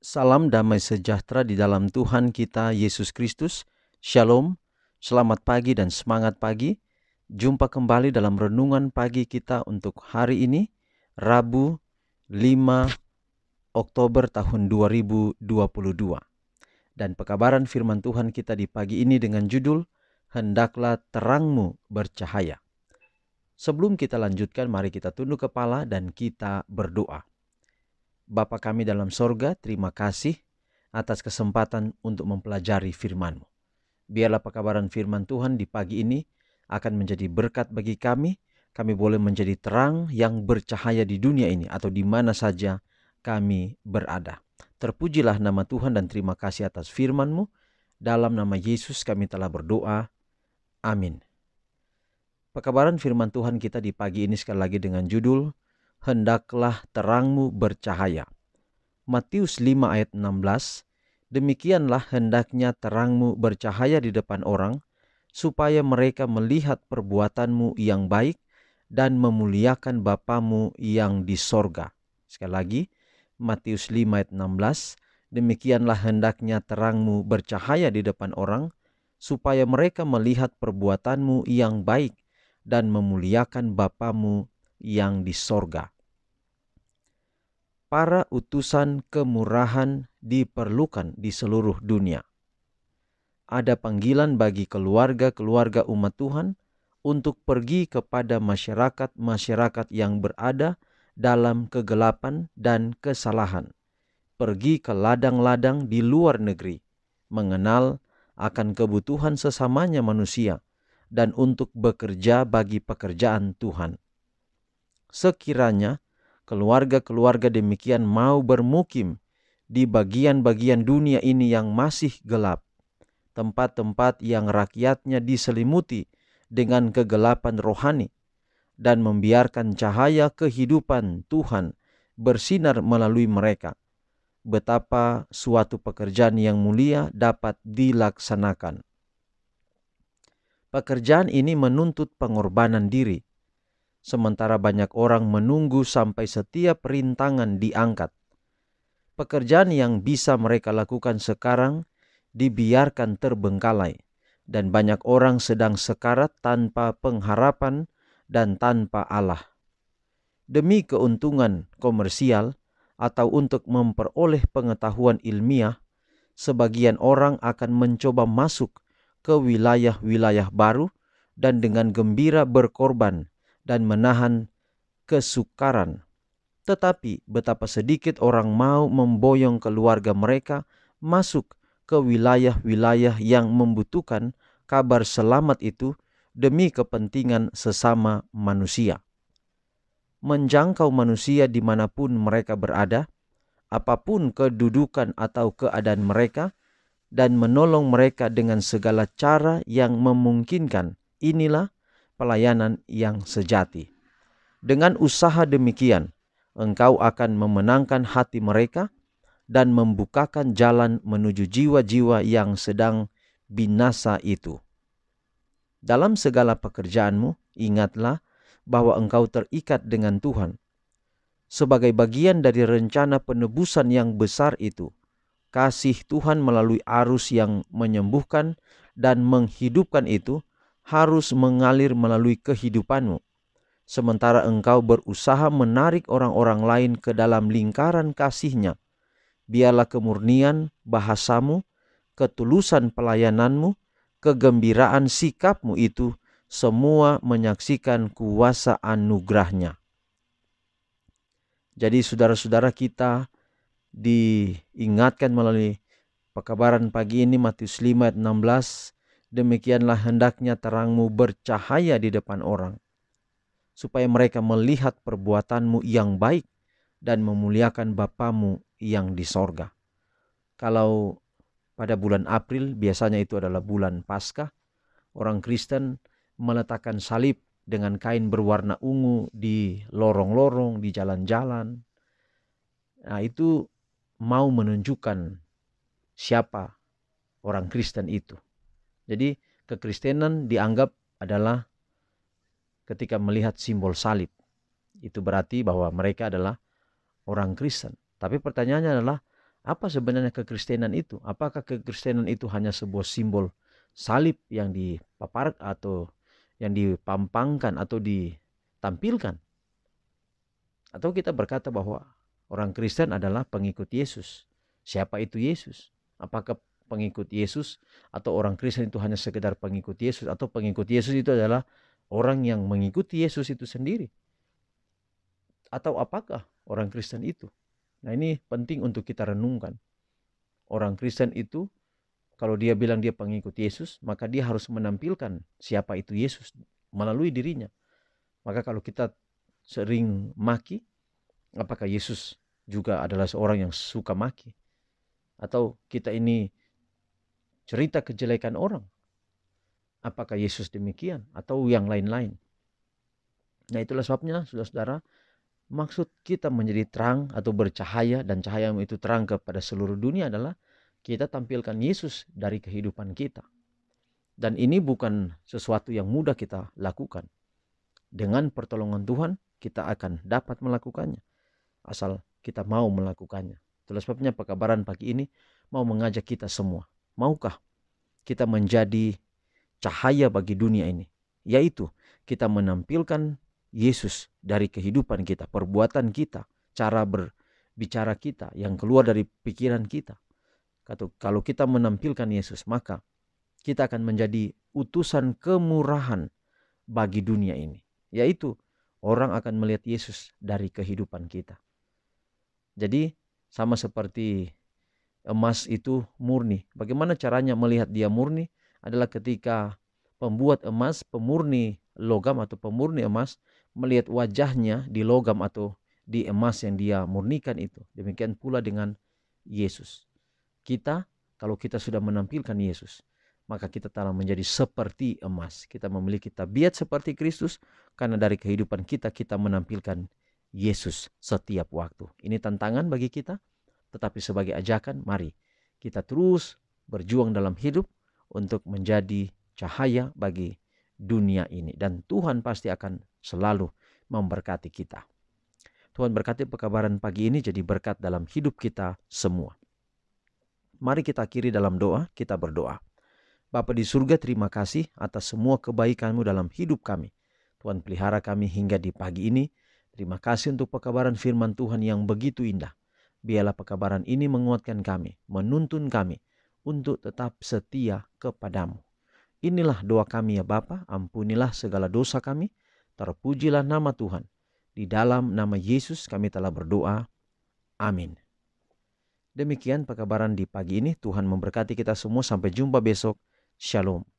Salam damai sejahtera di dalam Tuhan kita Yesus Kristus. Shalom, selamat pagi dan semangat pagi. Jumpa kembali dalam renungan pagi kita untuk hari ini, Rabu 5 Oktober tahun 2022. Dan pekabaran firman Tuhan kita di pagi ini dengan judul, Hendaklah terangmu bercahaya. Sebelum kita lanjutkan, mari kita tunduk kepala dan kita berdoa. Bapa kami dalam sorga, terima kasih atas kesempatan untuk mempelajari firman-Mu. Biarlah pekabaran firman Tuhan di pagi ini akan menjadi berkat bagi kami. Kami boleh menjadi terang yang bercahaya di dunia ini atau di mana saja kami berada. Terpujilah nama Tuhan dan terima kasih atas firman-Mu. Dalam nama Yesus kami telah berdoa. Amin. Pekabaran firman Tuhan kita di pagi ini sekali lagi dengan judul, Hendaklah terangmu bercahaya. Matius 5 ayat 16, demikianlah hendaknya terangmu bercahaya di depan orang, supaya mereka melihat perbuatanmu yang baik dan memuliakan Bapamu yang di sorga. Sekali lagi, Matius 5 ayat 16, demikianlah hendaknya terangmu bercahaya di depan orang, supaya mereka melihat perbuatanmu yang baik dan memuliakan Bapamu yang di sorga. Para utusan kemurahan diperlukan di seluruh dunia. Ada panggilan bagi keluarga-keluarga umat Tuhan untuk pergi kepada masyarakat-masyarakat yang berada dalam kegelapan dan kesalahan. Pergi ke ladang-ladang di luar negeri, mengenal akan kebutuhan sesamanya manusia, dan untuk bekerja bagi pekerjaan Tuhan. Sekiranya keluarga-keluarga demikian mau bermukim di bagian-bagian dunia ini yang masih gelap, tempat-tempat yang rakyatnya diselimuti dengan kegelapan rohani, dan membiarkan cahaya kehidupan Tuhan bersinar melalui mereka, betapa suatu pekerjaan yang mulia dapat dilaksanakan. Pekerjaan ini menuntut pengorbanan diri, sementara banyak orang menunggu sampai setiap rintangan diangkat. Pekerjaan yang bisa mereka lakukan sekarang dibiarkan terbengkalai, dan banyak orang sedang sekarat tanpa pengharapan dan tanpa Allah. Demi keuntungan komersial atau untuk memperoleh pengetahuan ilmiah, sebagian orang akan mencoba masuk ke wilayah-wilayah baru dan dengan gembira berkorban dan menahan kesukaran. Tetapi betapa sedikit orang mau memboyong keluarga mereka masuk ke wilayah-wilayah yang membutuhkan kabar selamat itu demi kepentingan sesama manusia. Menjangkau manusia dimanapun mereka berada, apapun kedudukan atau keadaan mereka, dan menolong mereka dengan segala cara yang memungkinkan, inilah pelayanan yang sejati. Dengan usaha demikian, engkau akan memenangkan hati mereka dan membukakan jalan menuju jiwa-jiwa yang sedang binasa itu. Dalam segala pekerjaanmu, ingatlah bahwa engkau terikat dengan Tuhan. Sebagai bagian dari rencana penebusan yang besar itu, kasih Tuhan melalui arus yang menyembuhkan dan menghidupkan itu harus mengalir melalui kehidupanmu. Sementara engkau berusaha menarik orang-orang lain ke dalam lingkaran kasih-Nya, biarlah kemurnian bahasamu, ketulusan pelayananmu, kegembiraan sikapmu itu semua menyaksikan kuasa anugerah-Nya. Jadi saudara-saudara kita diingatkan melalui pekabaran pagi ini Matius 5 ayat 16, demikianlah hendaknya terangmu bercahaya di depan orang, supaya mereka melihat perbuatanmu yang baik dan memuliakan Bapamu yang di sorga. Kalau pada bulan April, biasanya itu adalah bulan Paskah, orang Kristen meletakkan salib dengan kain berwarna ungu di lorong-lorong, di jalan-jalan. Nah, itu mau menunjukkan siapa orang Kristen itu. Jadi kekristenan dianggap adalah ketika melihat simbol salib. Itu berarti bahwa mereka adalah orang Kristen. Tapi pertanyaannya adalah, Apa sebenarnya kekristenan itu? Apakah kekristenan itu hanya sebuah simbol salib yang dipapar atau yang dipampangkan atau ditampilkan? Atau kita berkata bahwa orang Kristen adalah pengikut Yesus. Siapa itu Yesus? Apakah pengikut Yesus atau orang Kristen itu hanya sekedar pengikut Yesus, atau pengikut Yesus itu adalah orang yang mengikuti Yesus itu sendiri? Atau apakah orang Kristen itu? Nah, ini penting untuk kita renungkan. Orang Kristen itu kalau dia bilang dia pengikut Yesus, maka dia harus menampilkan siapa itu Yesus melalui dirinya. Maka kalau kita sering maki, apakah Yesus juga adalah seorang yang suka maki? Atau kita ini cerita kejelekan orang, apakah Yesus demikian? Atau yang lain-lain? Nah, itulah sebabnya, saudara-saudara, maksud kita menjadi terang atau bercahaya, dan cahaya itu terang kepada seluruh dunia, adalah kita tampilkan Yesus dari kehidupan kita. Dan ini bukan sesuatu yang mudah kita lakukan. Dengan pertolongan Tuhan, kita akan dapat melakukannya, asal kita mau melakukannya. Itulah sebabnya pekabaran pagi ini mau mengajak kita semua. Maukah kita menjadi cahaya bagi dunia ini? Yaitu kita menampilkan Yesus dari kehidupan kita, perbuatan kita, cara berbicara kita yang keluar dari pikiran kita. Kalau kita menampilkan Yesus, maka kita akan menjadi utusan kemurahan bagi dunia ini. Yaitu orang akan melihat Yesus dari kehidupan kita. Jadi sama seperti emas itu murni. Bagaimana caranya melihat dia murni? Adalah ketika pembuat emas, pemurni logam atau pemurni emas, melihat wajahnya di logam atau di emas yang dia murnikan itu. Demikian pula dengan Yesus. Kita, kalau kita sudah menampilkan Yesus, maka kita telah menjadi seperti emas. Kita memiliki tabiat seperti Kristus, karena dari kehidupan kita, kita menampilkan Yesus setiap waktu. Ini tantangan bagi kita, tetapi sebagai ajakan, mari kita terus berjuang dalam hidup untuk menjadi cahaya bagi dunia ini. Dan Tuhan pasti akan selalu memberkati kita. Tuhan berkati pekabaran pagi ini jadi berkat dalam hidup kita semua. Mari kita akhiri dalam doa, kita berdoa. Bapa di surga, terima kasih atas semua kebaikan-Mu dalam hidup kami. Tuhan pelihara kami hingga di pagi ini. Terima kasih untuk pekabaran firman Tuhan yang begitu indah. Biarlah pekabaran ini menguatkan kami, menuntun kami untuk tetap setia kepadamu. Inilah doa kami ya Bapa, ampunilah segala dosa kami. Terpujilah nama Tuhan. Di dalam nama Yesus kami telah berdoa. Amin. Demikian pekabaran di pagi ini. Tuhan memberkati kita semua. Sampai jumpa besok. Shalom.